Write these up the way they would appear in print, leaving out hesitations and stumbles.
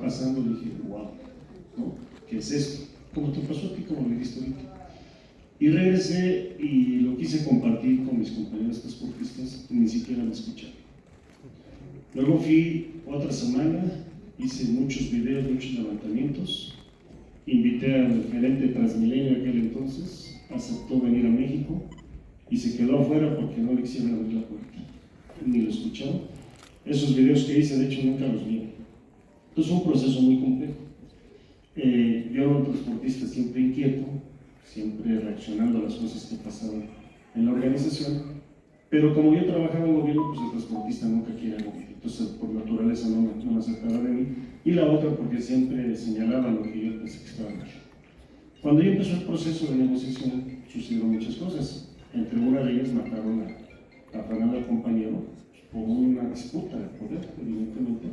pasando, le dije, wow, ¿no? ¿Qué es esto? ¿Cómo te pasó a ti? ¿Cómo lo viste ahorita? Y regresé y lo quise compartir con mis compañeros transportistas y ni siquiera me escucharon. Luego fui otra semana, hice muchos videos, muchos levantamientos, invité al gerente de Transmilenio aquel entonces, aceptó venir a México y se quedó afuera porque no le quisieron abrir la puerta, ni lo escucharon. Esos videos que hice, de hecho, nunca los vi. Entonces fue un proceso muy complejo. Yo era un transportista siempre inquieto, siempre reaccionando a las cosas que pasaban en la organización, pero como yo trabajaba en gobierno, pues el transportista nunca quiere mover, entonces por naturaleza no me acercaba de mí, y la otra porque siempre señalaba lo que yo pensé que estaba mal. Cuando ya empezó el proceso de negociación, sucedieron muchas cosas, entre una de ellas mataron a Fernando, al compañero, por una disputa de poder, evidentemente,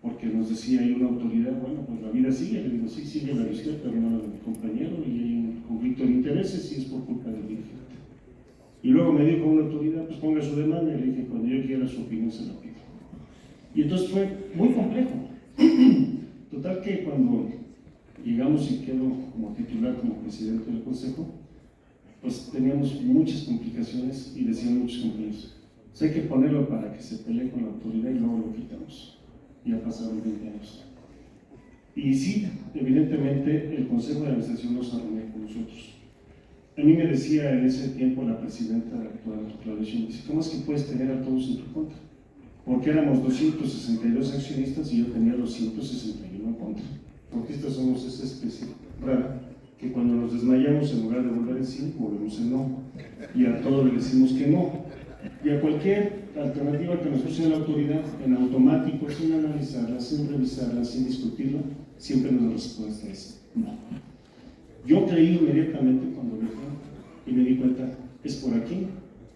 porque nos decía ahí una autoridad, bueno, pues la vida sigue, le digo, sí, sigue la de usted, pero no la de mi compañero, y hay un conflicto de intereses y es por culpa del dirigente. Y luego me dijo una autoridad, pues ponga su demanda, y le dije, cuando yo quiera su opinión se la pido. Y entonces fue muy complejo. Total que cuando llegamos y quedo como titular, como presidente del consejo, pues teníamos muchas complicaciones y decían muchos compañeros, pues hay que ponerlo para que se pelee con la autoridad y luego lo quitamos. Ya pasaron 20 años. Y sí, evidentemente el Consejo de Administración no se reunió con nosotros. A mí me decía en ese tiempo la presidenta actual, Claudia Sheinbaum, dice, ¿cómo es que puedes tener a todos en tu contra? Porque éramos 262 accionistas y yo tenía 261 en contra. Porque estas somos esa especie rara que cuando nos desmayamos, en lugar de volver en sí, volvemos en no. Y a todos le decimos que no. Y a cualquier alternativa que nos puse la autoridad, en automático, sin analizarla, sin revisarla, sin discutirla, siempre nos respuesta es no. Yo creí inmediatamente cuando dije y me di cuenta, es por aquí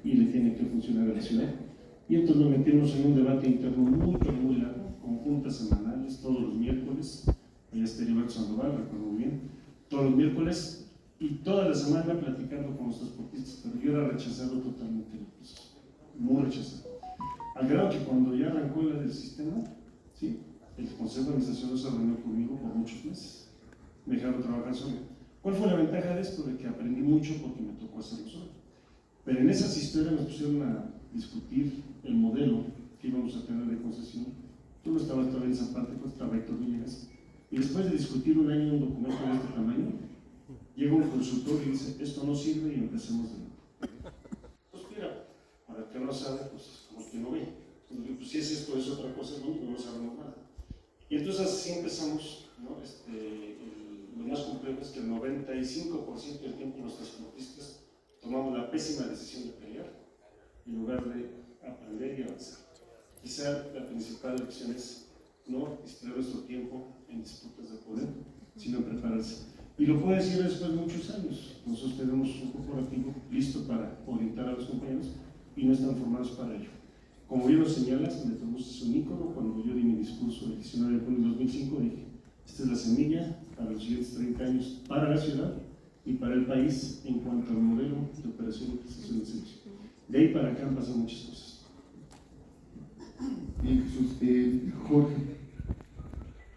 y le tiene que funcionar a la ciudad. Y entonces nos metimos en un debate interno muy largo, con juntas semanales, todos los miércoles, allá está Heriberto Sandoval, recuerdo muy bien, todos los miércoles, y toda la semana platicando con los transportistas, pero yo era rechazado totalmente en el proceso, muy rechazado. Al grado que cuando ya arrancó la del sistema, ¿sí? El Consejo de Administración no se reunió conmigo por muchos meses, me dejaron trabajar solo. ¿Cuál fue la ventaja de esto? De que aprendí mucho porque me tocó hacerlo solo. Pero en esas historias nos pusieron a discutir el modelo que íbamos a tener de concesión. Tú no estabas todavía en esa parte, pues estaba Héctor Villegas. Y después de discutir un año un documento de este tamaño, llega un consultor y dice, esto no sirve y empecemos de nuevo. Pues mira, para el que no sabe, pues como el que no ve. Entonces, pues si es esto, es otra cosa, no sabemos nada. Y entonces así empezamos, ¿no? Lo más complejo es que el 95% del tiempo los transportistas tomamos la pésima decisión de pelear en lugar de aprender y avanzar. Quizá la principal lección es no distraer nuestro tiempo en disputas de poder, sino en prepararse. Y lo puedo decir después de muchos años. Nosotros tenemos un corporativo listo para orientar a los compañeros y no están formados para ello. Como bien lo señalas, Metrobús es un ícono. Cuando yo di mi discurso el 19 de junio de 2005, dije, esta es la semilla para los siguientes 30 años para la ciudad y para el país en cuanto al modelo de operación y prestación de servicio. De ahí para acá han pasado muchas cosas. Bien, Jesús. Jorge,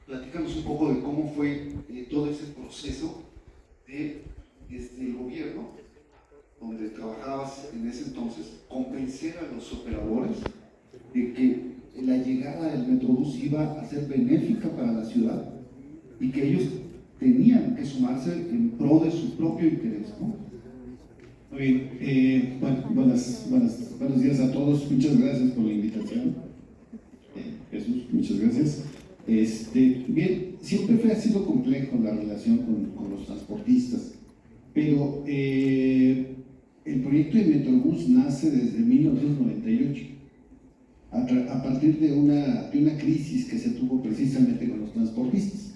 platícanos un poco de cómo fue todo ese proceso desde el gobierno, donde trabajabas en ese entonces, convencer a los operadores de que la llegada del Metrobús iba a ser benéfica para la ciudad y que ellos tenían que sumarse en pro de su propio interés, ¿no? Muy bien, buenos días a todos, muchas gracias por la invitación. Jesús, muchas gracias. Bien, siempre ha sido complejo la relación con los transportistas, pero el proyecto de Metrobús nace desde 1998, a partir de una crisis que se tuvo precisamente con los transportistas.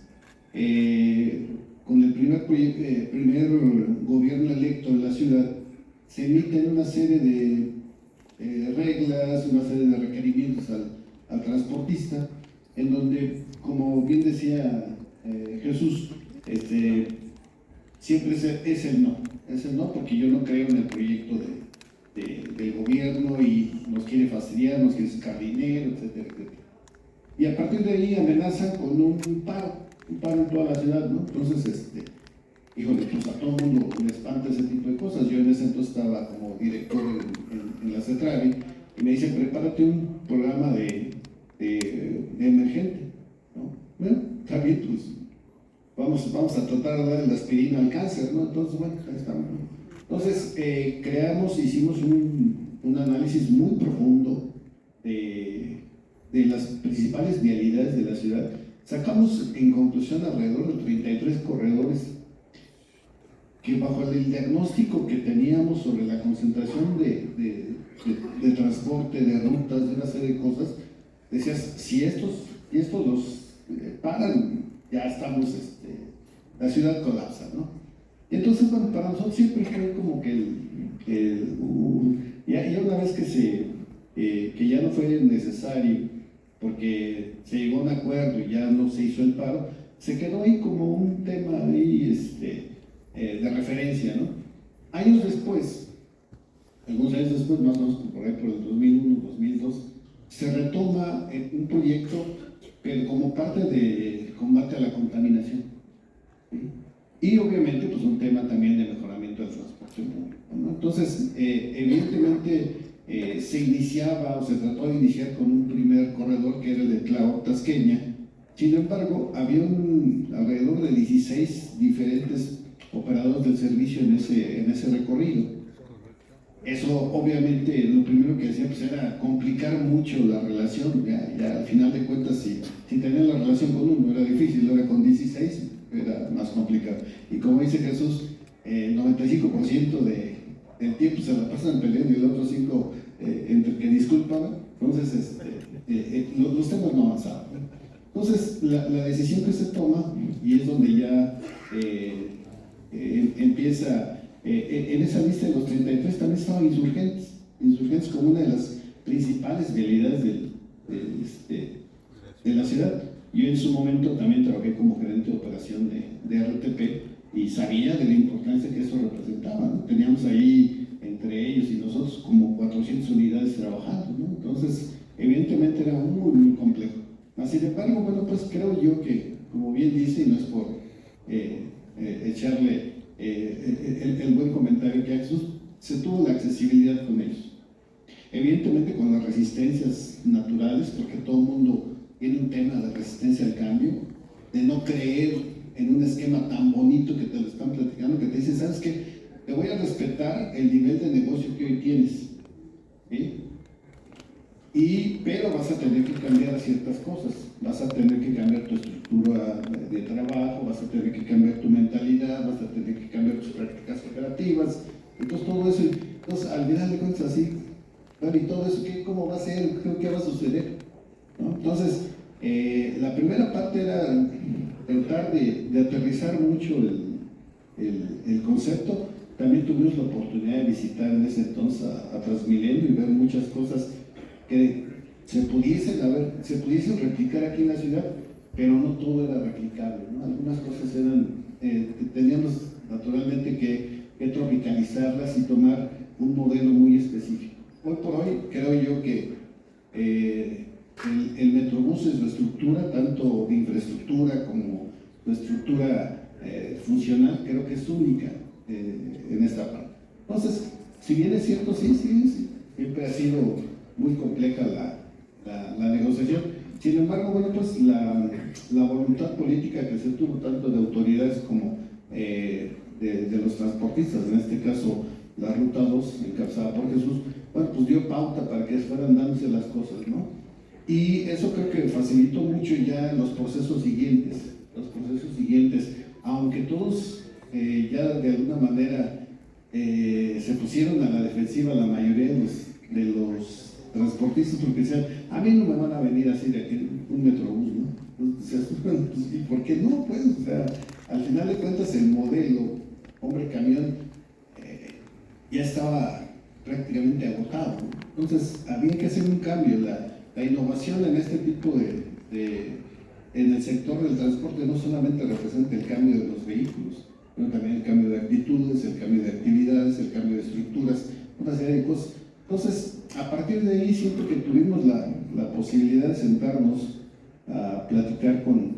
Con el primer gobierno electo de la ciudad, se emiten una serie de reglas, una serie de requerimientos al transportista, en donde, como bien decía Jesús, siempre es el no, porque yo no creo en el proyecto del gobierno y nos quiere fastidiar, nos quiere sacar dinero, etcétera, etcétera. y a partir de ahí amenazan con un paro en toda la ciudad, ¿no? Entonces, híjole, pues a todo el mundo le espanta ese tipo de cosas. Yo en ese entonces estaba como director en la CETRAVI y me dicen, prepárate un programa de emergente, ¿no? Bueno, está bien, pues vamos a tratar de darle la aspirina al cáncer, ¿no? Entonces, bueno, ahí estamos, ¿no? Entonces, hicimos un análisis muy profundo de las principales vialidades de la ciudad. Sacamos en conclusión alrededor de 33 corredores que bajo el diagnóstico que teníamos sobre la concentración de transporte, de rutas, de una serie de cosas, decías, si estos los paran, ya estamos, la ciudad colapsa, ¿no? Y entonces, bueno, para nosotros siempre fue como que ya una vez que ya no fue necesario, porque se llegó a un acuerdo y ya no se hizo el paro, se quedó ahí como un tema ahí, de referencia, ¿no? Años después, algunos años después, más o menos por ahí por el 2001, 2002, se retoma un proyecto, pero como parte de combate a la contaminación. Y obviamente, pues un tema también de mejoramiento del transporte público, ¿no? Entonces, evidentemente, se iniciaba o se trató de iniciar con un primer corredor que era el de Tláhuac-Tasqueña. Sin embargo, había alrededor de 16 diferentes operadores del servicio en ese recorrido. Eso obviamente lo primero que hacía pues, era complicar mucho la relación. Ya al final de cuentas, si tenían la relación con uno era difícil, ahora con 16 era más complicado. Y como dice Jesús, el 95% del tiempo se la pasan peleando y el otro 5% entre que disculpan. Entonces los temas no avanzaban. Entonces la decisión que se toma, y es donde ya empieza, en esa lista de los 33 también estaban insurgentes como una de las principales vialidades de la ciudad. Yo en su momento también trabajé como gerente de operación de RTP y sabía de la importancia que eso representaba, ¿no? Teníamos ahí, entre ellos y nosotros, como 400 unidades trabajando, ¿no? Entonces, evidentemente era muy, muy complejo. Sin embargo, bueno, pues creo yo que, como bien dice, y no es por echarle el buen comentario que Jesús, se tuvo la accesibilidad con ellos. Evidentemente con las resistencias naturales, porque todo el mundo tiene un tema de resistencia al cambio, de no creer en un esquema tan bonito que te lo están platicando, que te dicen, ¿sabes qué? Te voy a respetar el nivel de negocio que hoy tienes, ¿sí? Pero vas a tener que cambiar ciertas cosas, vas a tener que cambiar tu estructura de trabajo, vas a tener que cambiar tu mentalidad, vas a tener que cambiar tus prácticas operativas, entonces todo eso, entonces al final de cuentas así, bueno, y todo eso, ¿cómo va a ser? ¿Qué va a suceder? ¿No? Entonces, la primera parte era tratar de aterrizar mucho el concepto. También tuvimos la oportunidad de visitar en ese entonces a Transmilenio y ver muchas cosas que se pudiesen replicar aquí en la ciudad, pero no todo era replicable, ¿no? Algunas cosas teníamos naturalmente que tropicalizarlas y tomar un modelo muy específico. Hoy por hoy creo yo que el Metrobús es su estructura, tanto de infraestructura como de estructura funcional, creo que es única en esta parte. Entonces, si bien es cierto, sí, siempre ha sido muy compleja la negociación. Sin embargo, bueno, pues la voluntad política que se tuvo tanto de autoridades como de los transportistas, en este caso la Ruta 2, encabezada por Jesús, bueno, pues dio pauta para que fueran dándose las cosas, ¿no? Y eso creo que facilitó mucho ya los procesos siguientes, aunque todos ya de alguna manera se pusieron a la defensiva la mayoría de los transportistas, porque decían, a mí no me van a venir así de un Metrobús, ¿no? Entonces, bueno, pues, ¿y por qué no? Pues, o sea, al final de cuentas el modelo hombre-camión ya estaba prácticamente agotado, ¿no? Entonces, había que hacer un cambio. La innovación en este tipo en el sector del transporte no solamente representa el cambio de los vehículos, sino también el cambio de actitudes, el cambio de actividades, el cambio de estructuras, una serie de cosas. Entonces, a partir de ahí, siempre que tuvimos la posibilidad de sentarnos a platicar con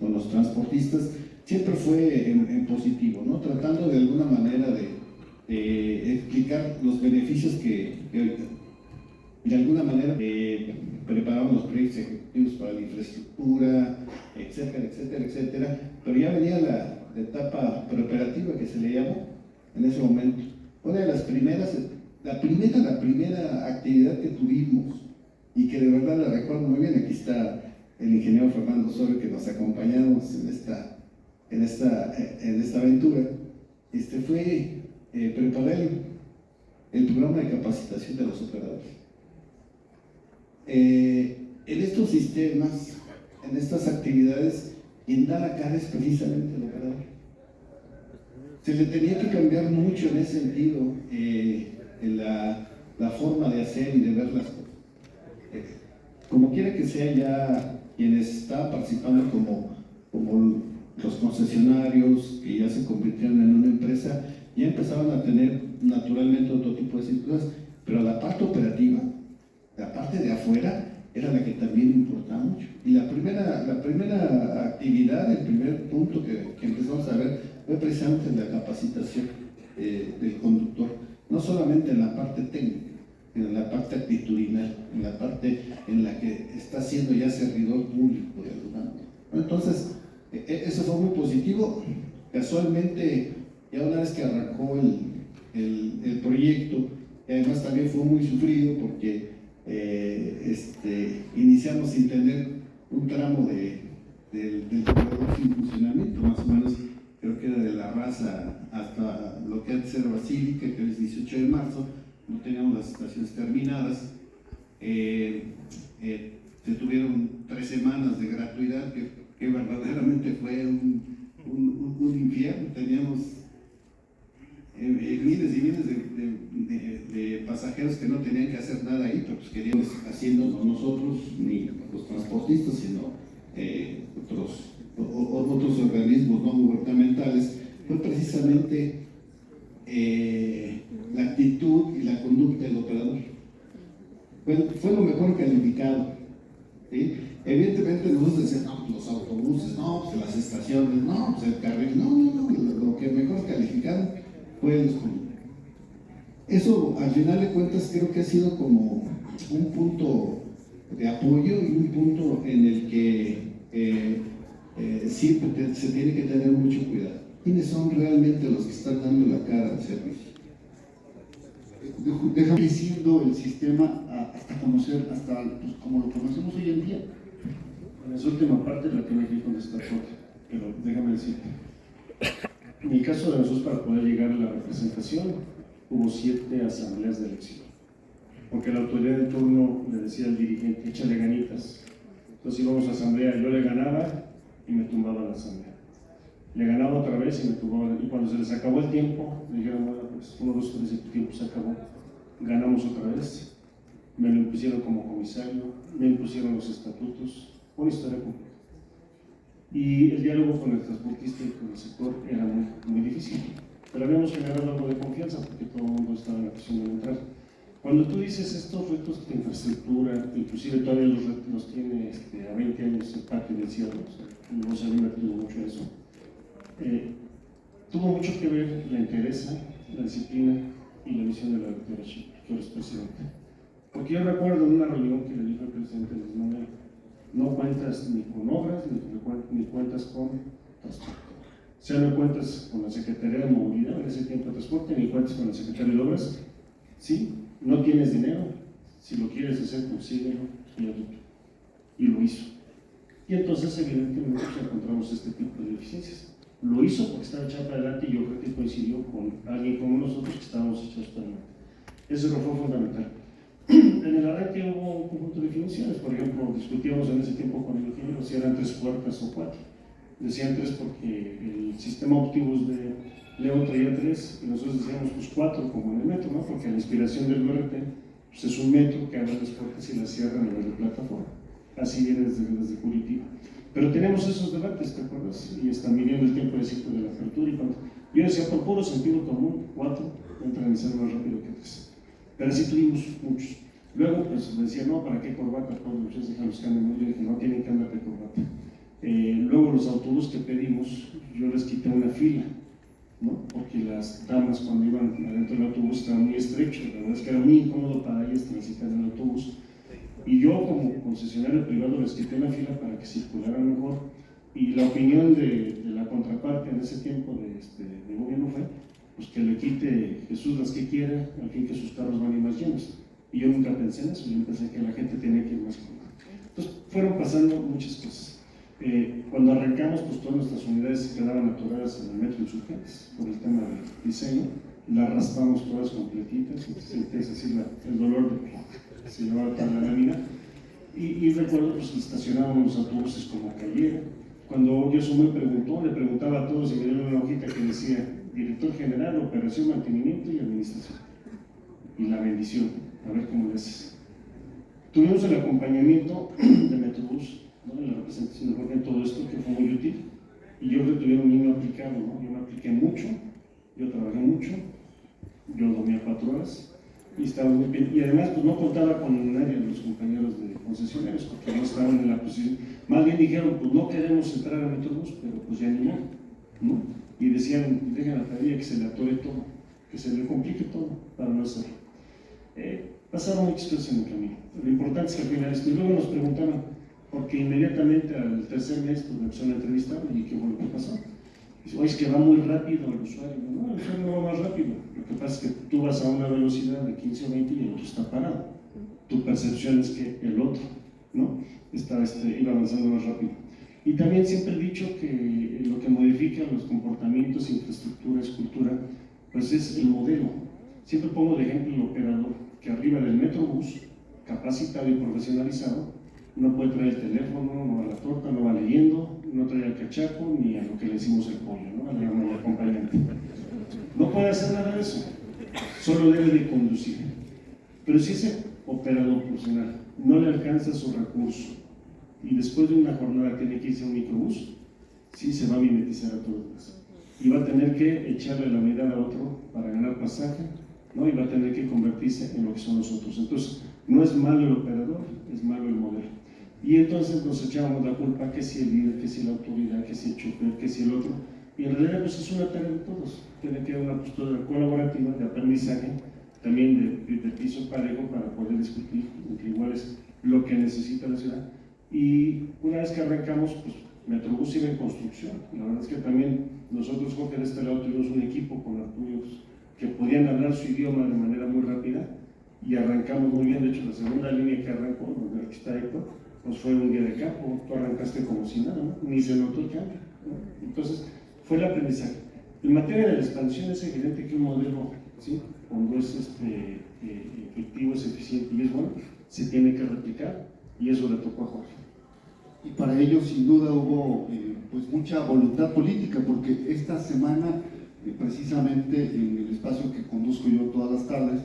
los transportistas, siempre fue en positivo, ¿no? Tratando de alguna manera de explicar los beneficios que de alguna manera preparaban los proyectos ejecutivos para la infraestructura, etcétera, etcétera, etcétera, pero ya venía la etapa preoperativa que se le llamó en ese momento. Una de las primeras, la primera actividad que tuvimos y que de verdad la recuerdo muy bien, aquí está el ingeniero Fernando Osorio que nos acompañamos en esta aventura, fue preparar el programa de capacitación de los operadores. En estos sistemas, en estas actividades, quien da la cara es precisamente el operador. Se le tenía que cambiar mucho en ese sentido en la forma de hacer y de ver las cosas. Como quiera que sea, ya quienes estaban participando como los concesionarios, que ya se convirtieron en una empresa, ya empezaban a tener naturalmente otro tipo de circunstancias, pero la parte operativa, la parte de afuera, era la que también importaba mucho. Y la primera actividad, el primer punto que empezamos a ver fue precisamente la capacitación del conductor, no solamente en la parte técnica, sino en la parte actitudinal, en la parte en la que está siendo ya servidor público de alguna manera. Entonces, eso fue muy positivo. Casualmente, ya una vez que arrancó el proyecto, y además también fue muy sufrido porque iniciamos sin tener un tramo del corredor sin funcionamiento, más o menos creo que era de La Raza hasta lo que antes era Basílica, que es 18 de marzo, no teníamos las estaciones terminadas. Se tuvieron 3 semanas de gratuidad que verdaderamente fue un infierno. Teníamos miles y miles de pasajeros que no tenían que hacer nada ahí, pero pues queríamos haciendo no nosotros ni los transportistas, sino otros organismos no gubernamentales. Fue precisamente la actitud y la conducta del operador. Fue lo mejor calificado, ¿sí? Evidentemente nosotros decíamos, no, los autobuses, no, pues las estaciones, no, pues el carril, no, lo que mejor calificaron fue los conductores. Eso, al final de cuentas, creo que ha sido como un punto de apoyo y un punto en el que siempre se tiene que tener mucho cuidado. ¿Quiénes son realmente los que están dando la cara al servicio? Deja creciendo el sistema hasta conocer, pues, como lo conocemos hoy en día. En esa última parte la tiene que contestar Jorge, pero déjame decirte. En el caso de nosotros, para poder llegar a la representación, hubo 7 asambleas de elección, porque la autoridad de turno le decía al dirigente, échale ganitas. Entonces íbamos a asamblea, yo le ganaba y me tumbaba la asamblea. Le ganaba otra vez y me tumbaba, y cuando se les acabó el tiempo, me dijeron, bueno, pues 1, 2, 3, el tiempo se acabó, ganamos otra vez, me lo impusieron como comisario, me impusieron los estatutos, una historia completa. Y el diálogo con el transportista y con el sector era muy difícil, pero habíamos generado algo de confianza porque todo el mundo estaba en la presión de entrar. Cuando tú dices estos retos de infraestructura, inclusive todavía los tiene a 20 años el parque del cierre, no se ha invertido mucho en eso, tuvo mucho que ver la entereza, la disciplina y la visión de la doctora Schick, que ahora es presidente. Porque yo recuerdo en una reunión que le dijo el presidente Luis Manuel, no cuentas ni con obras ni cuentas con transporte. O sea, no cuentas con la Secretaría de Movilidad en ese tiempo de transporte, ni cuentas con la Secretaría de Obras. Sí, no tienes dinero, si lo quieres hacer, consíguelo y hazlo. Y lo hizo. Y entonces, evidentemente, encontramos este tipo de deficiencias. Lo hizo porque estaba echado para adelante y yo creo que coincidió con alguien como nosotros que estábamos echados para adelante. Eso fue fundamental. En el arranque hubo un conjunto de definiciones, por ejemplo, discutíamos en ese tiempo con el ingeniero si eran 3 puertas o 4. Decían 3 porque el sistema óptimos de León traía 3 y nosotros decíamos pues 4 como en el metro, ¿no? Porque la inspiración del BRT pues es un metro que abre las puertas y las cierra a nivel de plataforma. Así viene desde Curitiba. Pero tenemos esos debates, ¿te acuerdas? Y están midiendo el tiempo de ciclo de la apertura y cuando yo decía por puro sentido común, 4 entran en ser más rápido que 3. Pero así tuvimos muchos. Luego, pues me decían, no, ¿para qué corbata? Pues los muchachos déjalos que anden. Yo dije, no tienen que andar de corbata. Luego los autobuses que pedimos, yo les quité una fila, ¿no? Porque las damas cuando iban adentro del autobús estaba muy estrecho, la verdad es que era muy incómodo para ellas transitar en el autobús. Y yo como concesionario privado les quité una fila para que circularan mejor. Y la opinión de la contraparte en ese tiempo de gobierno fue pues que le quite Jesús las que quiera, al fin que sus carros van a ir más llenos. Y yo nunca pensé en eso, yo pensé que la gente tenía que ir más cómoda. Entonces fueron pasando muchas cosas. Cuando arrancamos, pues todas nuestras unidades se quedaban atoradas en el metro Insurgentes por el tema del diseño, las raspamos todas completitas, es decir, el dolor de que se llevaba toda la lámina, y recuerdo pues estacionábamos los autobuses como cayera. Cuando yo me preguntó, le preguntaba a todos y me dieron una hojita que decía Director General, Operación, Mantenimiento y Administración, y la bendición, a ver cómo le haces. Tuvimos el acompañamiento de Metrobús, ¿no? En la representación de Jorge en todo esto, que fue muy útil, y yo creo que tuvieron un niño aplicado, ¿no? Yo me apliqué mucho, yo trabajé mucho, yo dormía 4 horas, y estaba muy bien, y además pues no contaba con nadie de los compañeros de concesionarios, porque no estaban en la posición, más bien dijeron, pues no queremos entrar a Metrobús, pero pues ya ni modo, ¿no? Y decían, dejen a Tadía que se le atore todo, que se le complique todo, para no hacerlo. Pasaron muchas cosas en el camino. Lo importante es que al final esto, y luego nos preguntaron, porque inmediatamente al tercer mes pues, me empezaron a entrevistar y qué bueno que pasó. Dice, oye, es que va muy rápido el usuario. No, el usuario no va más rápido. Lo que pasa es que tú vas a una velocidad de 15 o 20 y el otro está parado. Tu percepción es que el otro, ¿no? Iba avanzando más rápido. Y también siempre he dicho que lo que modifica los comportamientos, infraestructura, escultura, pues es el modelo. Siempre pongo de ejemplo el operador, que arriba del Metrobús, capacitado y profesionalizado, no puede traer el teléfono, no va a la torta, no va leyendo, no trae al cachaco ni a lo que le decimos el pollo, ¿no? Al acompañante. No puede hacer nada de eso, solo debe de conducir. Pero si ese operador profesional no le alcanza su recurso y después de una jornada tiene que irse a un microbús, sí se va a mimetizar a todos los demás. Y va a tener que echarle la mirada a otro para ganar pasaje, ¿no? Y va a tener que convertirse en lo que son nosotros. Entonces, no es malo el operador, es malo el modelo. Y entonces nos echábamos la culpa que si el líder, que si la autoridad, que si el chofer, que si el otro. Y en realidad pues es una tarea de todos. Tiene que haber una postura colaborativa de aprendizaje, también de piso parejo para poder discutir entre iguales lo que necesita la ciudad. Y una vez que arrancamos, pues Metrobús iba en construcción. La verdad es que también nosotros, Jorge, de este lado tuvimos un equipo con arturios que podían hablar su idioma de manera muy rápida y arrancamos muy bien. De hecho, la segunda línea que arrancó, donde aquí está Héctor, pues fue un día de campo, tú arrancaste como si nada, ¿no? Ni se notó el cambio, ¿no? Entonces, fue el aprendizaje. En materia de la expansión es evidente que un modelo, ¿sí? Cuando es efectivo, es eficiente y es bueno, se tiene que replicar y eso le tocó a Jorge. Y para ello, sin duda, hubo pues mucha voluntad política, porque esta semana, precisamente en el espacio que conduzco yo todas las tardes,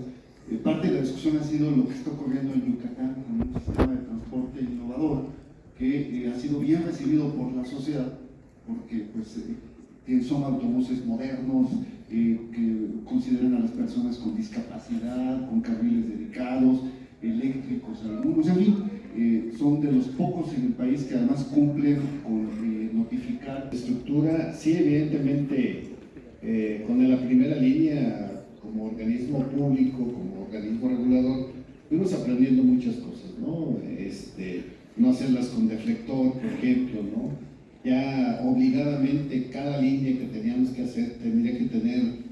parte de la discusión ha sido lo que está ocurriendo en Yucatán con un sistema de transporte innovador que ha sido bien recibido por la sociedad, porque pues, son autobuses modernos, que consideran a las personas con discapacidad, con carriles dedicados, eléctricos algunos, en fin, son de los pocos en el país que además cumplen con notificar. Estructura, sí, evidentemente, con la primera línea, como organismo público, como organismo regulador, fuimos aprendiendo muchas cosas, ¿no? No hacerlas con deflector, por ejemplo, ¿no? Ya obligadamente cada línea que teníamos que hacer tendría que tener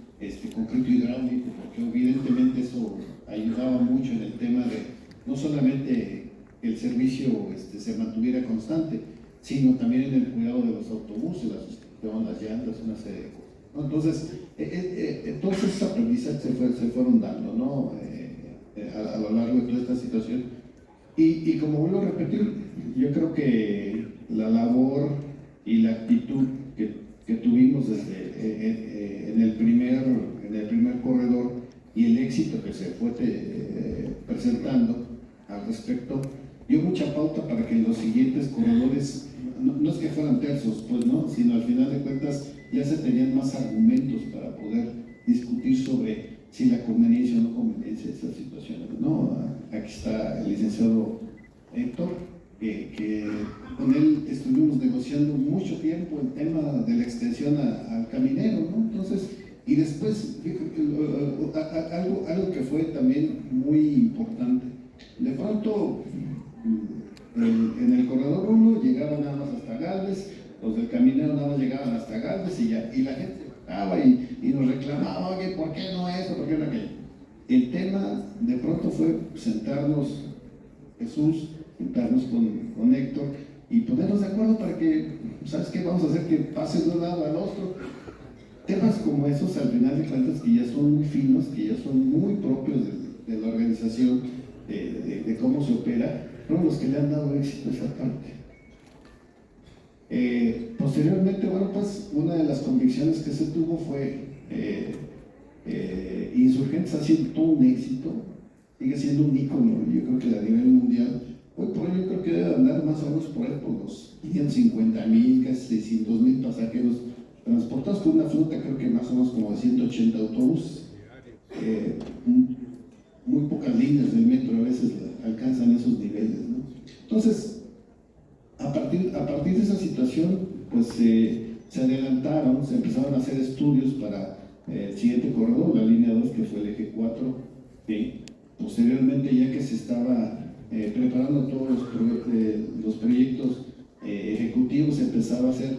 concreto hidráulico, porque evidentemente eso ayudaba mucho en el tema de no solamente que el servicio se mantuviera constante, sino también en el cuidado de los autobuses, la suscripción, las llantas, una serie de cosas, ¿no? Entonces, todos esos aprendizajes se fueron dando, ¿no? A lo largo de toda esta situación. Y como vuelvo a repetir, yo creo que la labor y la actitud que tuvimos en el primer corredor y el éxito que se fue presentando al respecto, dio mucha pauta para que en los siguientes corredores, no es que fueran tersos, pues no, sino al final de cuentas ya se tenían más argumentos para poder discutir sobre si la conveniencia o no conveniencia de estas situaciones, ¿no? Aquí está el licenciado Héctor, que con él estuvimos negociando mucho tiempo el tema de la extensión al caminero, ¿no? Entonces, y después, algo que fue también muy importante, de pronto en el corredor 1 llegaban nada más hasta Gálvez, los del caminero nada más llegaban hasta Gálvez y ya, y la gente bajaba y nos reclamaba, oye, ¿por qué no esto? ¿Por qué no aquello? El tema de pronto fue sentarnos, Jesús, juntarnos con Héctor y ponernos de acuerdo para que, ¿sabes qué? Vamos a hacer que pase de un lado al otro. Temas como esos, al final de cuentas, que ya son muy finos, que ya son muy propios de la organización, de cómo se opera, fueron los que le han dado éxito a esa parte. Posteriormente, bueno, pues una de las convicciones que se tuvo fue Insurgentes ha sido todo un éxito, sigue siendo un ícono, yo creo que a nivel mundial. Hoy por hoy yo creo que debe andar más o menos por ahí por los 550,000, casi 600,000 pasajeros transportados con una flota, creo que más o menos como de 180 autobuses. Muy pocas líneas del metro a veces alcanzan esos niveles, ¿no? Entonces, a partir de esa situación, pues se adelantaron, se empezaron a hacer estudios para el siguiente corredor, la línea 2, que fue el eje 4, ¿sí? Posteriormente, ya que se estaba preparando todos los proyectos ejecutivos, se empezaba a hacer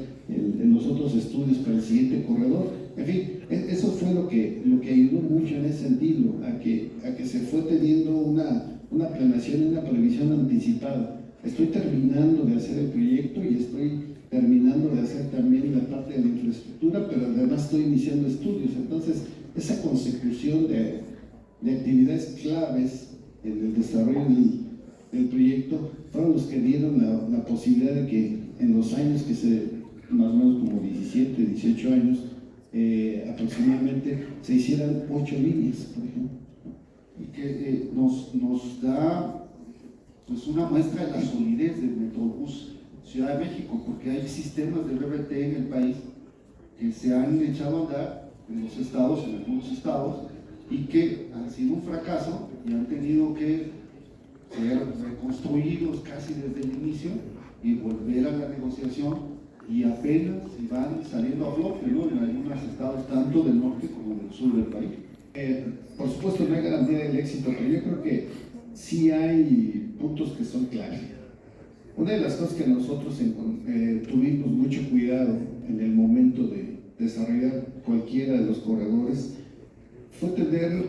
los otros estudios para el siguiente corredor. En fin, eso fue lo que ayudó mucho en ese sentido, a que se fue teniendo una planeación y una previsión anticipada. Estoy terminando de hacer el proyecto y estoy terminando de hacer también la parte de la infraestructura, pero además estoy iniciando estudios. Entonces, esa consecución de actividades claves en el desarrollo del proyecto fueron los que dieron la posibilidad de que en los años más o menos como 17, 18 años, aproximadamente, se hicieran 8 líneas, por ejemplo. Y que nos da pues una muestra de la solidez del Metrobús Ciudad de México, porque hay sistemas de BRT en el país que se han echado a andar en los estados, en algunos estados, y que han sido un fracaso y han tenido que ser reconstruidos casi desde el inicio y volver a la negociación, y apenas van saliendo a flote, ¿no? En algunos estados, tanto del norte como del sur del país. Por supuesto, no hay garantía del éxito, pero yo creo que sí hay puntos que son claves. Una de las cosas que nosotros tuvimos mucho cuidado en el momento de desarrollar cualquiera de los corredores fue tener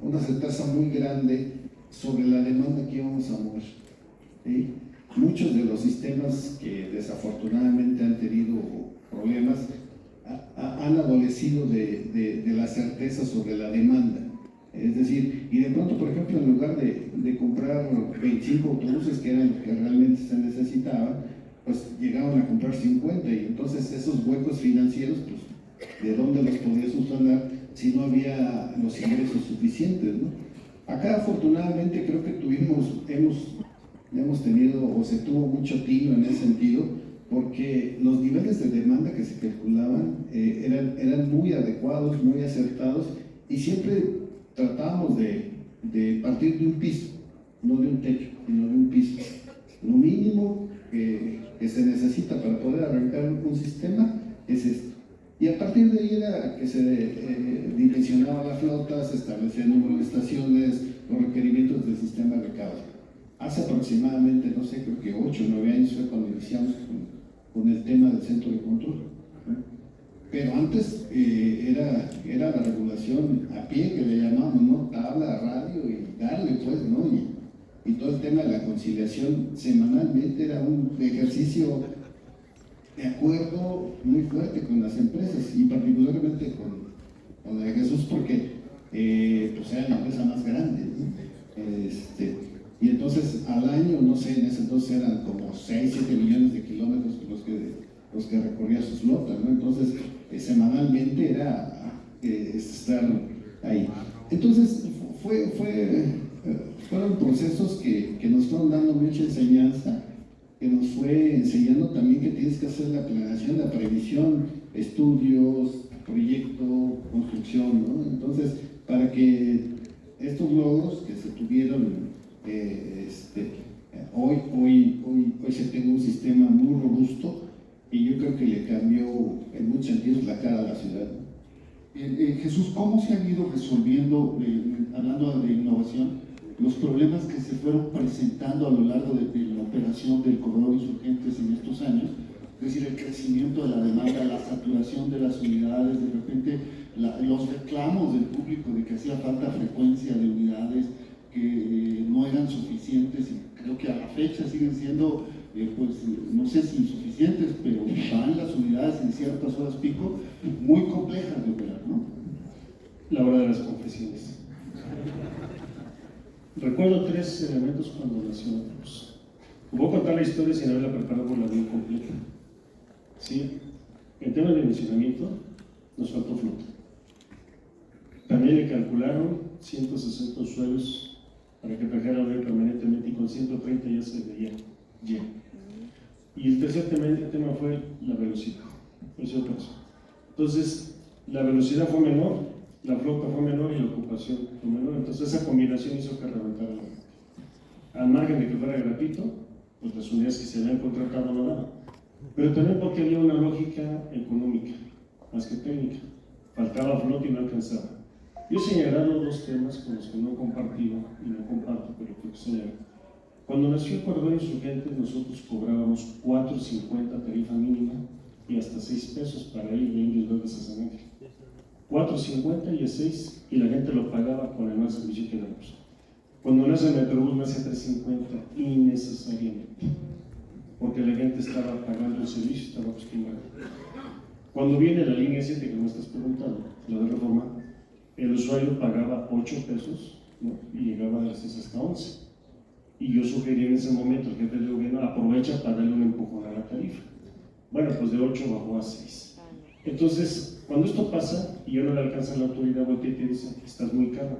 una certeza muy grande sobre la demanda que íbamos a mover, ¿sí? Muchos de los sistemas que desafortunadamente han tenido problemas han adolecido de la certeza sobre la demanda. Es decir, y de pronto, por ejemplo, en lugar de comprar 25 autobuses, que eran los que realmente se necesitaban, pues llegaban a comprar 50, y entonces esos huecos financieros, pues, ¿de dónde los podías subsanar si no había los ingresos suficientes, ¿no? Acá, afortunadamente, creo que hemos tenido, o se tuvo mucho tino en ese sentido, porque los niveles de demanda que se calculaban eran muy adecuados, muy acertados, y siempre tratábamos de partir de un piso, no de un techo, sino de un piso. Lo mínimo que se necesita para poder arrancar un sistema es esto. Y a partir de ahí era que se dimensionaba la flota, se establecía el número de estaciones, los requerimientos del sistema de recaudo. Hace aproximadamente, no sé, creo que 8 o 9 años fue cuando iniciamos con el tema del centro de control, ¿no? Pero antes era la regulación a pie, que le llamamos, ¿no? Tabla, radio y darle, pues, ¿no? Y todo el tema de la conciliación semanalmente era un ejercicio de acuerdo muy fuerte con las empresas, y particularmente con la de Jesús, porque pues era la empresa más grande, ¿no? Y entonces al año, no sé, en ese entonces eran como 6, 7 millones de kilómetros los que recorría sus flotas, ¿no? Entonces semanalmente era estar ahí. Entonces fueron procesos que nos fueron dando mucha enseñanza, que nos fue enseñando también que tienes que hacer la planeación, la previsión, estudios, proyecto, construcción, ¿no? Entonces, para que estos logros que se tuvieron, hoy se tenga un sistema muy robusto y yo creo que le cambió en muchos sentidos la cara a la ciudad, ¿no? Jesús, ¿cómo se han ido resolviendo, hablando de innovación, los problemas que se fueron presentando a lo largo de la operación del corredor Insurgentes en estos años? Es decir, el crecimiento de la demanda, la saturación de las unidades, de repente los reclamos del público de que hacía falta frecuencia de unidades que no eran suficientes y creo que a la fecha siguen siendo, pues no sé si insuficientes, pero van las unidades en ciertas horas pico muy complejas de operar, ¿no? La hora de las confesiones. Recuerdo 3 elementos cuando nació Metrobús. Voy a contar la historia sin haberla preparado por la vía completa. Sí, en tema de dimensionamiento nos faltó flota. También le calcularon 160 usuarios para que trajera la vía permanentemente y con 130 ya se veía lleno. Y el tercer tema fue la velocidad. Entonces, la velocidad fue menor, la flota fue menor y la ocupación fue menor. Entonces, esa combinación hizo que reventara la red. Al margen de que fuera gratuito, pues las unidades que se habían contratado no daban. Pero también porque había una lógica económica, más que técnica. Faltaba flota y no alcanzaba. Yo he señalado 2 temas con los que no he compartido y no comparto, pero creo que señalo. Cuando nació el corredor Insurgentes, nosotros cobrábamos 4.50 tarifa mínima y hasta 6 pesos para ir de Indios Verdes a San Ángel. 4.50 y a 6, y la gente lo pagaba con el mal servicio que damos. Cuando nace el Metrobús, nace a 3.50 innecesariamente, porque la gente estaba pagando el servicio, estaba acostumbrada. Cuando viene la línea 7 que me estás preguntando, la de Reforma, el usuario pagaba 8 pesos, ¿no? Y llegaba a las 6 hasta 11. Y yo sugerí en ese momento, el jefe de gobierno aprovecha para darle un empujón a la tarifa. Bueno, pues de 8 bajó a 6. Entonces, cuando esto pasa y ya no le alcanza la autoridad, voltea y te dice, estás muy caro.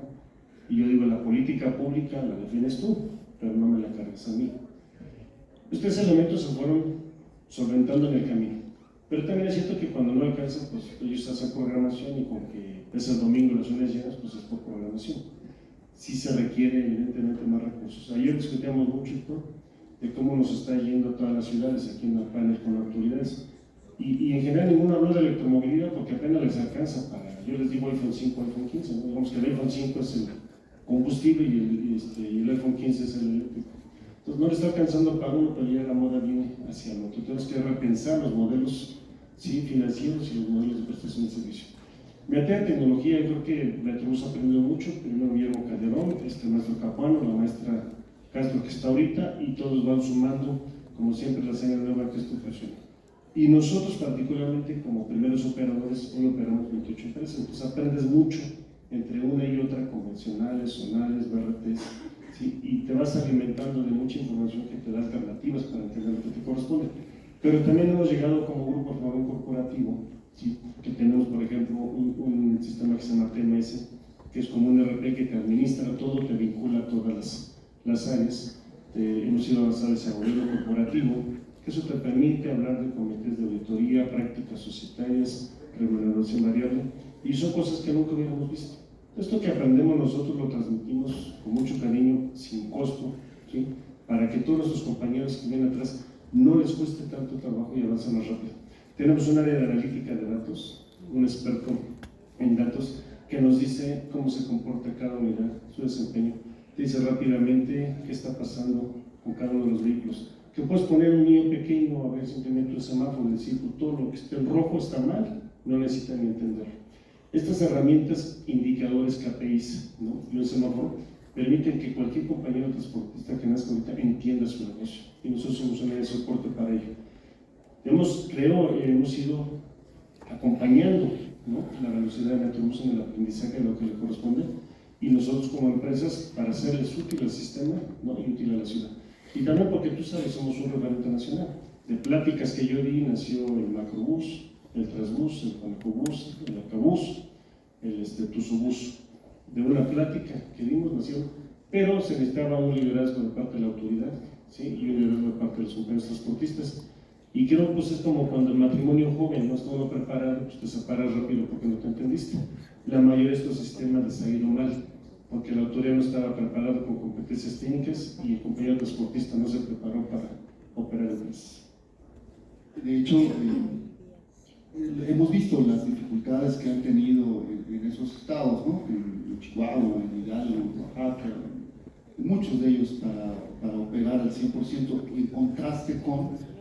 Y yo digo, la política pública la defines tú, pero no me la cargas a mí. Estos elementos se fueron solventando en el camino. Pero también es cierto que cuando no alcanza, pues ellos hacen programación y con que es el domingo las unidades llenas, pues es por programación. Sí se requiere evidentemente más recursos. Ayer discutíamos mucho de cómo nos está yendo a todas las ciudades aquí en el panel con autoridades. Y en general ninguno habló de electromovilidad porque apenas les alcanza para, yo les digo iPhone 5, iPhone 15, ¿no? Digamos que el iPhone 5 es el combustible y el iPhone 15 es el eléctrico. Entonces no le está alcanzando para uno, pero ya la moda viene hacia el otro. Tenemos que repensar los modelos, ¿sí?, financieros y los modelos de prestación de servicio. Me atrae a tecnología, yo creo que Metrobús ha aprendido mucho. Primero Guillermo Calderón, el maestro Capuano, la maestra Castro que está ahorita, y todos van sumando, como siempre, la señal nueva que esto funciona. Y nosotros particularmente, como primeros operadores, hoy operamos 28 empresas, entonces aprendes mucho entre una y otra, convencionales, zonales, BRTs, ¿sí? Y te vas alimentando de mucha información que te da alternativas para entender lo que te corresponde. Pero también hemos llegado como grupo formador corporativo, ¿sí?, que tenemos, por ejemplo, un sistema que se llama TMS, que es como un ERP que te administra todo, te vincula a todas las áreas. Hemos ido avanzando hacia gobierno corporativo, que eso te permite hablar de comités de auditoría, prácticas societarias, remuneración variable, y son cosas que nunca hubiéramos visto. Esto que aprendemos nosotros lo transmitimos con mucho cariño, sin costo, ¿sí?, para que todos nuestros compañeros que vienen atrás no les cueste tanto trabajo y avancen más rápido. Tenemos un área de analítica de datos, un experto en datos que nos dice cómo se comporta cada unidad, su desempeño. Te dice rápidamente qué está pasando con cada uno de los vehículos. Que puedes poner un niño pequeño a ver simplemente el semáforo y decir, todo lo que esté en rojo está mal, no necesitan ni entenderlo. Estas herramientas, indicadores, KPIs, ¿no?, y un semáforo, permiten que cualquier compañero transportista que nazca ahorita entienda su negocio. Y nosotros somos un área de soporte para ello. Hemos ido acompañando, ¿no?, la velocidad de Metrobús en el aprendizaje de lo que le corresponde, y nosotros como empresas para hacerles útil al sistema, ¿no?, y útil a la ciudad. Y también porque tú sabes, somos un referente nacional. De pláticas que yo di nació el Macrobús, el Transbús, el Pancobús, el Acabús, el Tuzubús. De una plática que dimos nació, pero se necesitaba un liderazgo de parte de la autoridad, ¿sí?, y un liderazgo de parte de los compañeros transportistas. Y creo pues es como cuando el matrimonio joven no está uno preparado, pues te separas rápido porque no te entendiste. La mayoría de estos sistemas les ha ido mal, porque la autoridad no estaba preparada con competencias técnicas y el compañero transportista no se preparó para operar empresas. De hecho, hemos visto las dificultades que han tenido en esos estados, ¿no? En Chihuahua, en Hidalgo, en Oaxaca, en muchos de ellos para operar al 100%, en contraste con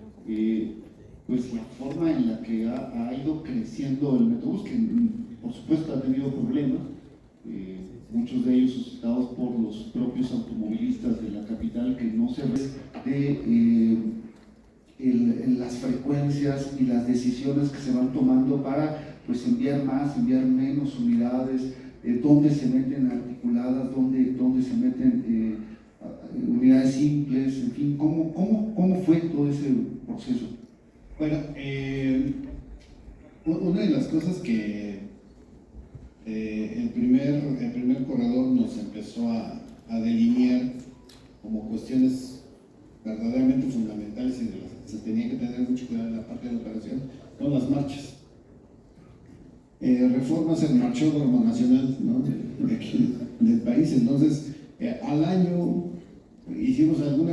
pues la forma en la que ha ido creciendo el Metrobús, que por supuesto ha tenido problemas, muchos de ellos suscitados por los propios automovilistas de la capital, que no se ve en las frecuencias y las decisiones que se van tomando para pues enviar más, enviar menos unidades, dónde se meten articuladas, dónde se meten unidades simples, en fin, ¿cómo fue todo ese proceso? Bueno, una de las cosas que el primer corredor nos empezó a delinear como cuestiones verdaderamente fundamentales y de las que se tenía que tener mucho cuidado en la parte de la operación, son las marchas. Reforma se marchó nacional, ¿no? del país, entonces al año hicimos algún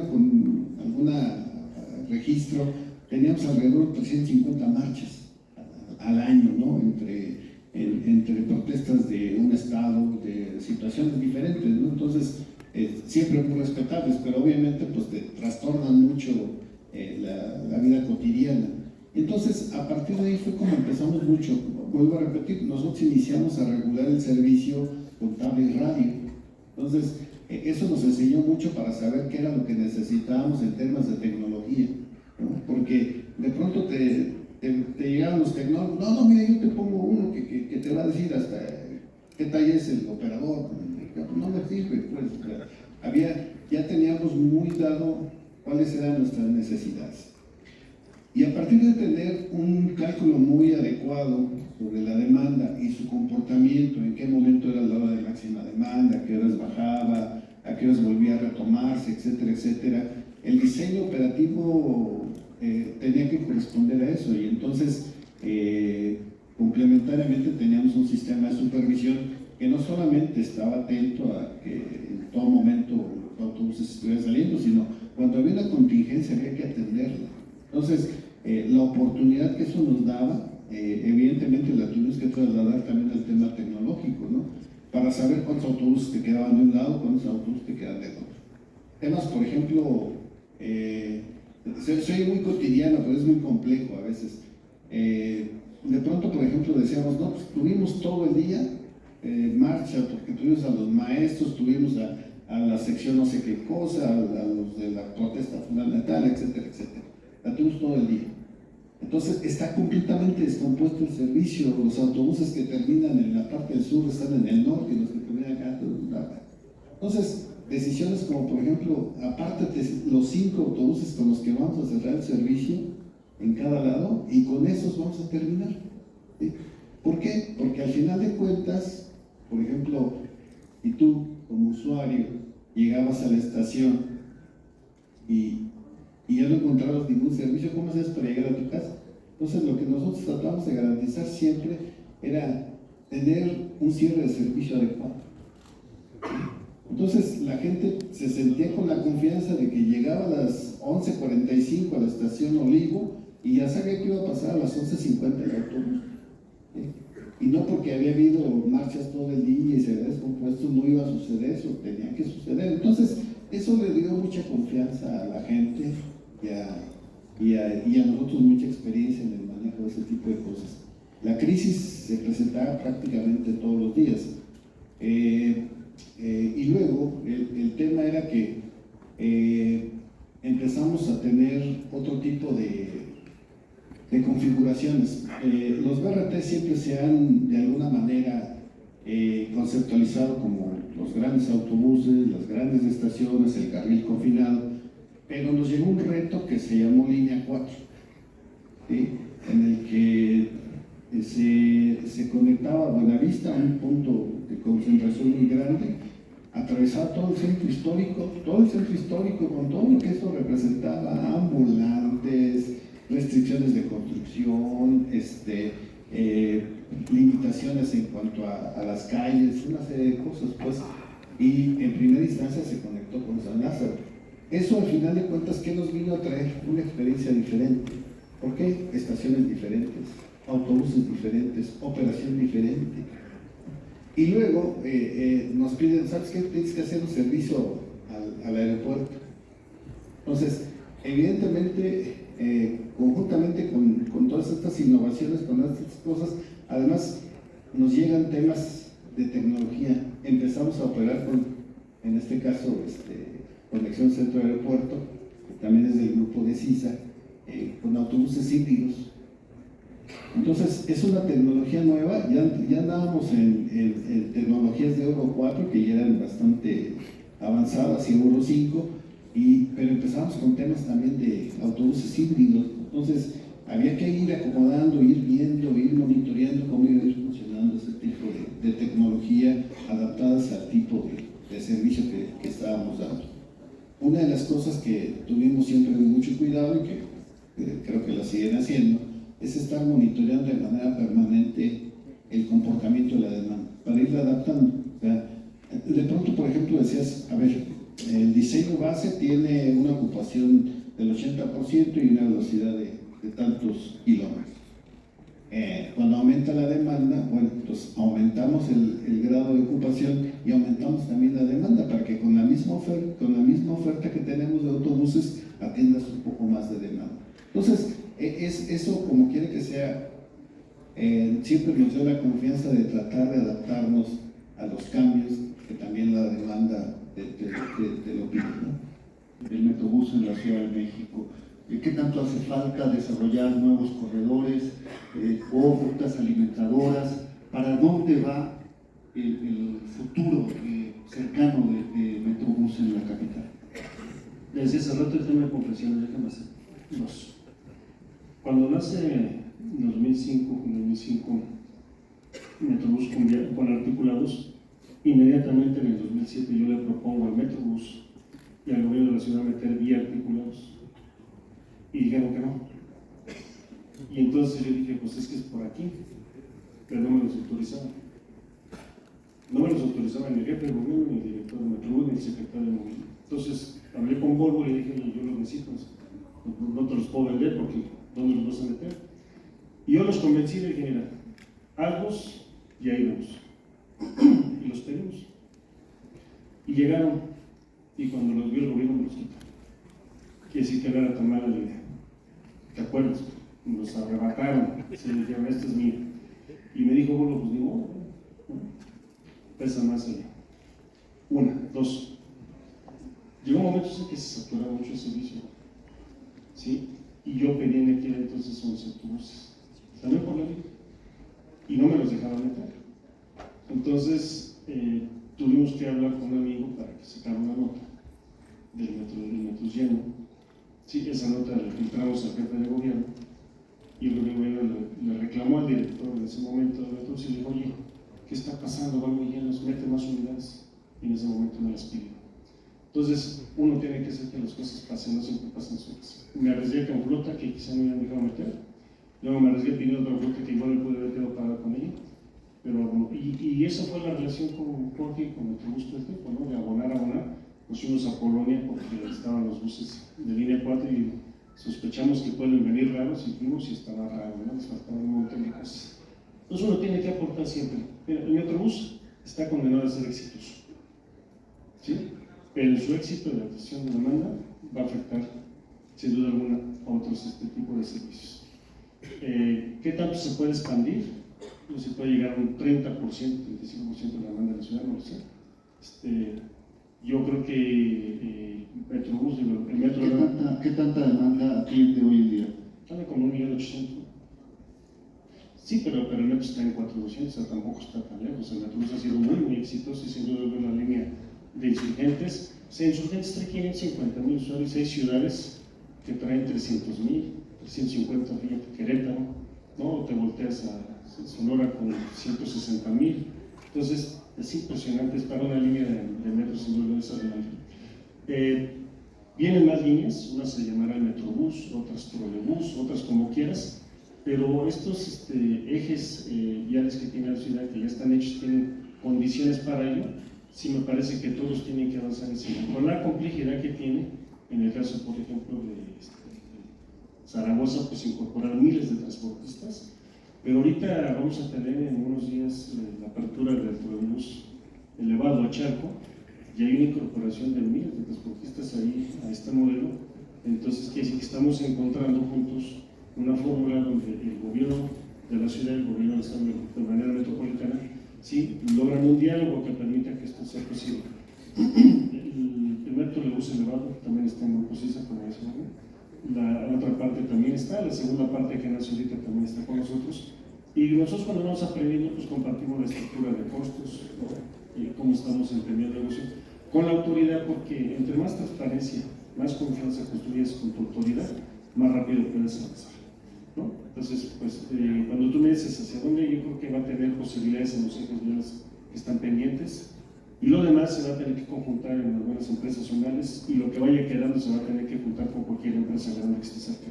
registro, teníamos alrededor de 350 marchas al año, ¿no? entre protestas de un estado, de situaciones diferentes, ¿no? Entonces siempre muy respetables, pero obviamente pues te trastornan mucho la vida cotidiana. Entonces, a partir de ahí fue como empezamos mucho. Vuelvo a repetir, nosotros iniciamos a regular el servicio con cable y radio. Entonces, eso nos enseñó mucho para saber qué era lo que necesitábamos en temas de tecnología, ¿no? Porque de pronto te llegaban los tecnólogos, no, mira, yo te pongo uno que te va a decir hasta qué talla es el operador. No me sirve, pues. Ya teníamos muy dado cuáles eran nuestras necesidades. Y a partir de tener un cálculo muy adecuado sobre la demanda y su comportamiento, en qué momento era la hora de máxima demanda, a qué horas bajaba, a qué horas volvía a retomarse, etcétera, etcétera, el diseño operativo tenía que corresponder a eso. Y entonces, complementariamente, teníamos un sistema de supervisión que no solamente estaba atento a que en todo momento los autobuses estuvieran saliendo, sino cuando había una contingencia había que atenderla. Entonces, la oportunidad que eso nos daba, evidentemente la tuvimos que trasladar también al tema tecnológico, ¿no? Para saber cuántos autobuses te quedaban de un lado, cuántos autobuses te quedaban del otro. Temas, por ejemplo, soy muy cotidiano, pero es muy complejo a veces. De pronto, por ejemplo, decíamos, no, pues tuvimos todo el día marcha, porque tuvimos a los maestros, tuvimos a la sección no sé qué cosa, a los de la protesta fundamental, etcétera, etcétera. La tuvimos todo el día. Entonces está completamente descompuesto el servicio. Los autobuses que terminan en la parte del sur están en el norte y los que terminan acá. Entonces, decisiones como por ejemplo, apártate los 5 autobuses con los que vamos a cerrar el servicio en cada lado y con esos vamos a terminar. ¿Sí? ¿Por qué? Porque al final de cuentas, por ejemplo, si tú como usuario llegabas a la estación y ya no encontrabas ningún servicio, ¿cómo haces para llegar a tu casa? Entonces lo que nosotros tratamos de garantizar siempre era tener un cierre de servicio adecuado. Entonces la gente se sentía con la confianza de que llegaba a las 11:45 a la estación Olivo y ya sabía que iba a pasar a las 11:50 el autobús. Y no porque había habido marchas todo el día y se había descompuesto, no iba a suceder eso, tenía que suceder. Entonces eso le dio mucha confianza a la gente y a nosotros mucha experiencia en el manejo de ese tipo de cosas. La crisis se presentaba prácticamente todos los días. Y luego el tema era que empezamos a tener otro tipo de configuraciones. Los BRT siempre se han de alguna manera conceptualizado como los grandes autobuses, las grandes estaciones, el carril confinado, pero nos llegó un reto que se llamó Línea 4, ¿sí? En el que se conectaba Buenavista a un punto de concentración muy grande, atravesaba todo el centro histórico con todo lo que eso representaba, ambulantes, restricciones de construcción, limitaciones en cuanto a las calles, una serie de cosas, pues, y en primera instancia se conectó con San Lázaro. Eso al final de cuentas, ¿qué nos vino a traer? Una experiencia diferente. ¿Por qué? Estaciones diferentes, autobuses diferentes, operación diferente. Y luego nos piden, ¿sabes qué? Tienes que hacer un servicio al aeropuerto. Entonces, evidentemente, conjuntamente con todas estas innovaciones, con estas cosas, además nos llegan temas de tecnología. Empezamos a operar con, en este caso, Conexión Centro-Aeropuerto, que también es del grupo de CISA, con autobuses híbridos. Entonces, es una tecnología nueva. Ya andábamos en tecnologías de Euro 4, que ya eran bastante avanzadas, y Euro 5, pero empezamos con temas también de autobuses híbridos. Entonces, había que ir acomodando, ir viendo, ir monitoreando cómo iba a ir funcionando ese tipo de tecnología adaptadas al tipo de servicio que estábamos dando. Una de las cosas que tuvimos siempre mucho cuidado y que creo que la siguen haciendo es estar monitoreando de manera permanente el comportamiento de la demanda para irla adaptando. O sea, de pronto, por ejemplo, decías, a ver, el diseño base tiene una ocupación del 80% y una velocidad de tantos kilómetros. Cuando aumenta la demanda, bueno, pues aumentamos el grado de ocupación y aumentamos también la demanda para que con la misma oferta que tenemos de autobuses atiendas un poco más de demanda. Entonces, eso, como quiere que sea, siempre nos dio la confianza de tratar de adaptarnos a los cambios que también la demanda te lo pide, ¿no? El Metrobús en la Ciudad de México. ¿Qué tanto hace falta desarrollar nuevos corredores o rutas alimentadoras? ¿Para dónde va el futuro cercano de Metrobús en la capital? Les decía hace rato el tema de confesiones, déjame hacer dos. Cuando nace en 2005, Metrobús con articulados, inmediatamente en el 2007 yo le propongo al Metrobús y al gobierno de la ciudad meter vía articulados y dijeron que no. Y entonces yo dije, pues es que es por aquí, pero no me los autorizaban. No me los autorizaban ni el jefe de gobierno, ni el director de Metrobús, ni el secretario de gobierno. Entonces hablé con Volvo y le dije, yo los necesito, no te los puedo vender porque ¿dónde los vas a meter? Y yo los convencí, le dije, mira, hazlos y ahí vamos. Y los pedimos. Y llegaron, y cuando los vio el gobierno me los quitó. Quiere decir que no era tan mala la idea. ¿Te acuerdas? Nos arrebataron, se dijeron, esto es mío. Y me dijo, bueno, pues digo, pesa más allá. Una, dos. Llegó un momento en que se saturaba mucho el servicio, ¿sí? Y yo pedí en aquel entonces 11 autobuses. También por la ley. Y no me los dejaban meter. Entonces, tuvimos que hablar con un amigo para que sacara una nota del metro lleno. Sí, esa nota la filtramos al jefe de gobierno y el gobierno le reclamó al director en ese momento del metro y le dijo, oye, ¿qué está pasando? Van muy llenos, mete más unidades. Y en ese momento me las pidió. Entonces, uno tiene que hacer que las cosas pasen, no siempre pasan solas. Me arriesgué con flota que quizá no me habían dejado meter, luego me arriesgué pidiendo otra flota que igual me pude haber quedado parada con ella. Pero, y esa fue la relación con Jorge y con Metrobús todo el tiempo, ¿no? De abonar. Nos fuimos a Polonia porque estaban los buses de línea 4 y sospechamos que pueden venir raros y fuimos y estaba raro, ¿no? Les faltaban un montón de cosas. Entonces uno tiene que aportar siempre. Mira, el Metrobús está condenado a ser exitoso, ¿sí? Pero su éxito de atención de demanda va a afectar, sin duda alguna, a otros tipo de servicios. ¿Qué tanto se puede expandir? No se puede llegar a un 30%, 35% de la demanda de la ciudad, no lo sé. Yo creo que Metrobús, el metro... ¿Qué tanta demanda atiende hoy en día? Anda como 1.800.000. Sí, pero el metro está en 4.200.000, o sea, tampoco está tan lejos. El Metrobús ha sido muy exitoso y sin duda alguna la línea de Insurgentes. O sea, Insurgentes trae 550.000 usuarios, hay ciudades que traen 300.000, 350, fíjate, Querétaro, ¿no? Te volteas a Sonora con 160.000. Entonces, es impresionante, es para una línea de metro sin duda esa demanda. Vienen más líneas, unas se llamarán Metrobús, otras Trolebús, otras como quieras, pero estos ejes viales que tiene la ciudad, que ya están hechos, tienen condiciones para ello. Sí me parece que todos tienen que avanzar en ese sentido. Con la complejidad que tiene, en el caso, por ejemplo, de Zaragoza, pues incorporar miles de transportistas, pero ahorita vamos a tener en unos días la apertura del Trolebús elevado a Chalco, y hay una incorporación de miles de transportistas ahí a este modelo. Entonces quiere decir que estamos encontrando juntos una fórmula donde el gobierno de la ciudad y el gobierno del Estado de manera metropolitana sí logran un diálogo que permita que esto sea posible. El primer Trolebús elevado también está en Grupo Sisa, como ya se llama. La otra parte también está, la segunda parte que nace ahorita también está con nosotros. Y nosotros cuando vamos aprendiendo, pues compartimos la estructura de costos, ¿no? Y cómo estamos entendiendo el negocio con la autoridad, porque entre más transparencia, más confianza construyes con tu autoridad, más rápido puedes avanzar, ¿no? Entonces, pues cuando tú me dices hacia dónde, yo creo que va a tener posibilidades en los ejes viales que están pendientes, y lo demás se va a tener que conjuntar en las buenas empresas zonales, y lo que vaya quedando se va a tener que juntar con cualquier empresa grande que esté cerca.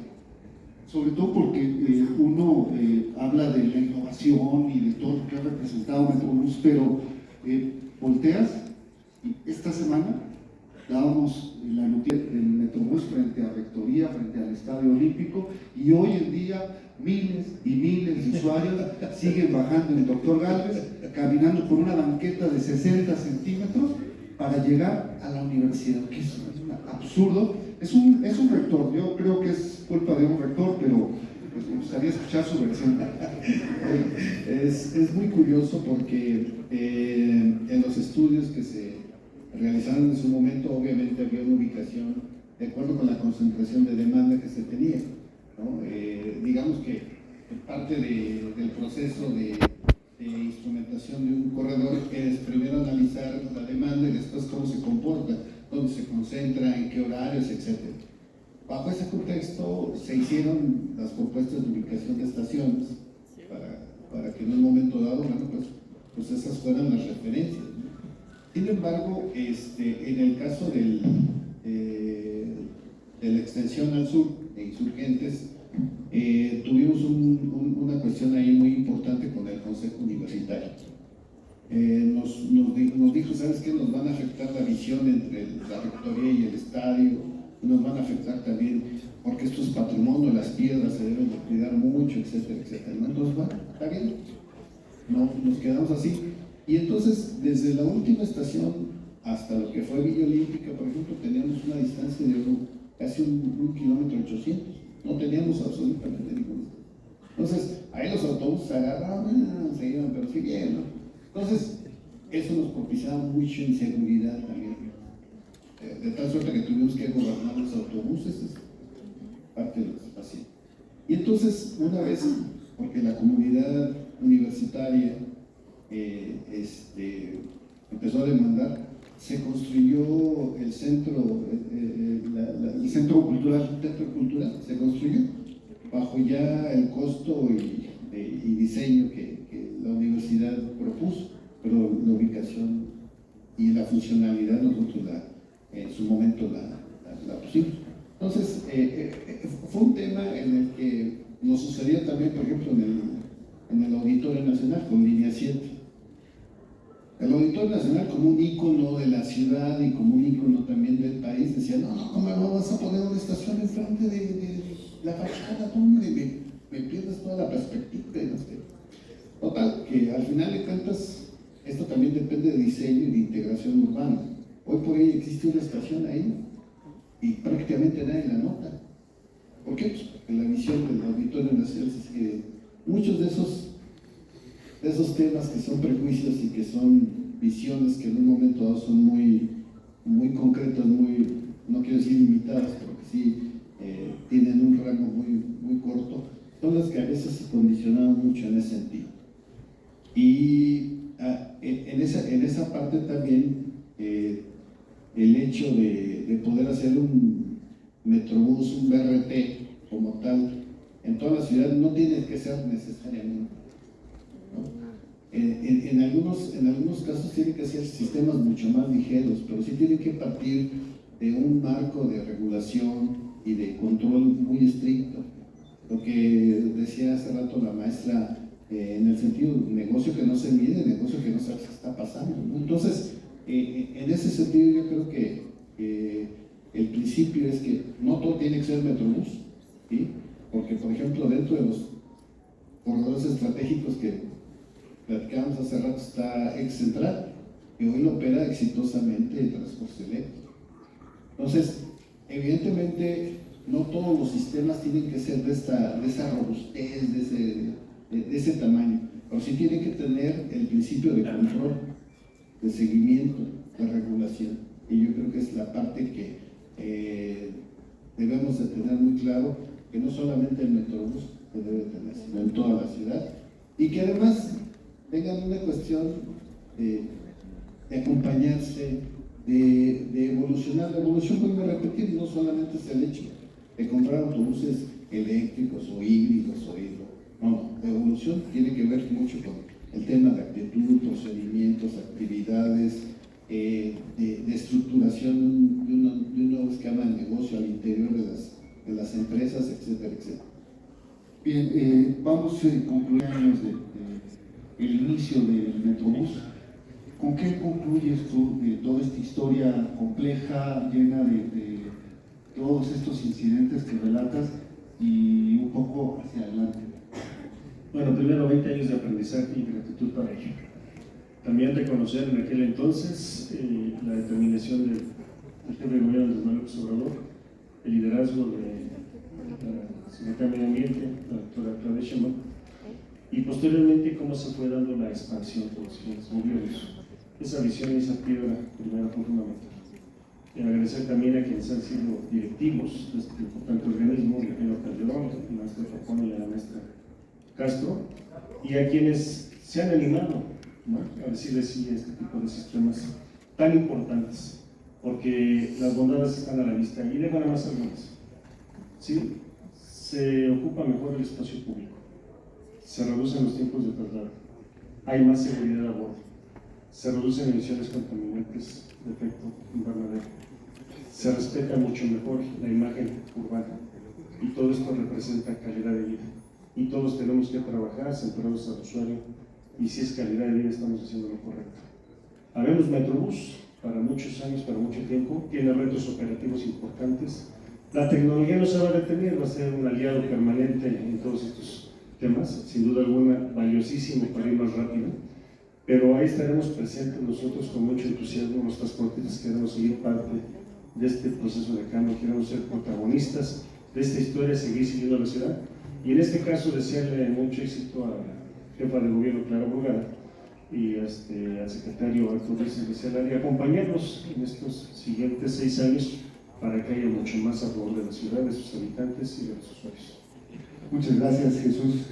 Sobre todo porque uno habla de la innovación y de todo lo que ha representado Metrobús, pero volteas y esta semana dábamos la noticia del Metrobús frente a Rectoría, frente al Estadio Olímpico, y hoy en día miles y miles de usuarios siguen bajando en Doctor Gálvez, caminando por una banqueta de 60 centímetros para llegar a la universidad, que es absurdo. Es un rector, yo creo que es culpa de un rector, pero pues, me gustaría escuchar su versión. Es muy curioso porque en los estudios que se realizaron en su momento, obviamente había una ubicación de acuerdo con la concentración de demanda que se tenía, ¿no? Digamos que parte del proceso de instrumentación de un corredor es primero analizar la demanda y después cómo se comporta, dónde se concentra, en qué horarios, etc. Bajo ese contexto se hicieron las propuestas de ubicación de estaciones para que en un momento dado, bueno, pues esas fueran las referencias, ¿no? Sin embargo, en el caso de la extensión al sur de Insurgentes, tuvimos una cuestión ahí muy importante con el Consejo Universitario. Nos dijo, ¿sabes qué? Nos van a afectar la visión entre la rectoría y el estadio, nos van a afectar también, porque esto es patrimonio, las piedras se deben de cuidar mucho, etcétera, etcétera, ¿no? Entonces, bueno, está bien, no, nos quedamos así. Y entonces, desde la última estación hasta lo que fue Villa Olímpica, por ejemplo, teníamos una distancia de casi un kilómetro 800, no teníamos absolutamente ninguna. Entonces, ahí los autobuses agarraban, se iban, pero sí bien, ¿no? Entonces, eso nos propiciaba mucha inseguridad también, de tal suerte que tuvimos que gobernar los autobuses, es parte de lo que pasó. Y entonces, una vez, porque la comunidad universitaria empezó a demandar, se construyó el centro, el centro cultural, se construyó bajo ya el costo y diseño que la universidad propuso, pero la ubicación y la funcionalidad nosotros en su momento la pusimos. Entonces, fue un tema en el que nos sucedió también, por ejemplo, en el Auditorio Nacional con Línea 7. El Auditorio Nacional, como un ícono de la ciudad y como un ícono también del país, decía, no, ¿cómo no vas a poner una estación enfrente de la fachada? Me pierdes toda la perspectiva. No sé. Total, que al final de cuentas, esto también depende de diseño y de integración urbana. Hoy por hoy existe una estación ahí y prácticamente nadie la nota. ¿Por qué? Pues porque la visión del Auditorio Nacional es que muchos de esos temas que son prejuicios y que son visiones que en un momento dado son muy, muy concretas, no quiero decir limitadas, porque sí tienen un rango muy, muy corto, son las que a veces se condicionaban mucho en ese sentido. Y en esa parte también el hecho de poder hacer un Metrobús, un BRT como tal, en toda la ciudad no tiene que ser necesariamente, ¿no? En algunos casos tienen que ser sistemas mucho más ligeros, pero sí tienen que partir de un marco de regulación y de control muy estricto. Lo que decía hace rato la maestra, en el sentido de negocio que no se mide, negocio que no sabe qué está pasando, ¿no? Entonces, en ese sentido yo creo que el principio es que no todo tiene que ser Metrobús, ¿sí? Porque, por ejemplo, dentro de los corredores estratégicos que platicábamos hace rato está Ex Central, que hoy lo opera exitosamente el transporte eléctrico. Entonces, evidentemente, no todos los sistemas tienen que ser de esa robustez, de ese tamaño, pero sí tienen que tener el principio de control, de seguimiento, de regulación. Y yo creo que es la parte que debemos de tener muy claro, que no solamente el Metrobús se debe tener, sino en toda la ciudad, y que además tengan una cuestión de acompañarse, de evolucionar. La evolución, vuelvo a repetir, no solamente es el hecho de comprar autobuses eléctricos o híbridos o hidro. No, la evolución tiene que ver mucho con el tema de actitud, procedimientos, actividades, de estructuración de un nuevo esquema de negocio al interior de las empresas, etcétera, etcétera. Bien, vamos a concluir años el inicio del Metrobús. ¿Con qué concluyes tú de toda esta historia compleja, llena de todos estos incidentes que relatas y un poco hacia adelante? Bueno, primero 20 años de aprendizaje y gratitud para ello. También reconocer en aquel entonces la determinación del jefe de gobierno Andrés Manuel López Obrador, el liderazgo de la secretaria de Medio Ambiente, la doctora Claudia Sheinbaum, y posteriormente cómo se fue dando la expansión de los siguientes gobiernos. Esa visión y esa piedra primero fue fundamental. Y agradecer también a quienes han sido directivos de este importante organismo, el ingeniero Calderón, el maestro Capone y la maestra Castro, y a quienes se han animado, ¿no?, a decirle sí a este tipo de sistemas tan importantes, porque las bondades están a la vista y dejan nada más algunas. ¿Sí? Se ocupa mejor el espacio público, se reducen los tiempos de traslado, hay más seguridad a bordo, se reducen emisiones contaminantes de efecto invernadero, se respeta mucho mejor la imagen urbana y todo esto representa calidad de vida. Y todos tenemos que trabajar centrados al usuario, y si es calidad de vida estamos haciendo lo correcto. Habemos Metrobús para muchos años, para mucho tiempo, tiene retos operativos importantes. La tecnología no se va a detener, va a ser un aliado permanente en todos estos temas, sin duda alguna valiosísimo para ir más rápido, pero ahí estaremos presentes nosotros con mucho entusiasmo. Los transportistas queremos seguir parte de este proceso de cambio, queremos ser protagonistas de esta historia, seguir siguiendo a la ciudad. Y en este caso, desearle mucho éxito a la jefa de gobierno, Clara Brugada, y al secretario Arturo Ruiz, y acompañarnos en estos siguientes 6 años para que haya mucho más a favor de la ciudad, de sus habitantes y de los usuarios. Muchas gracias, Jesús.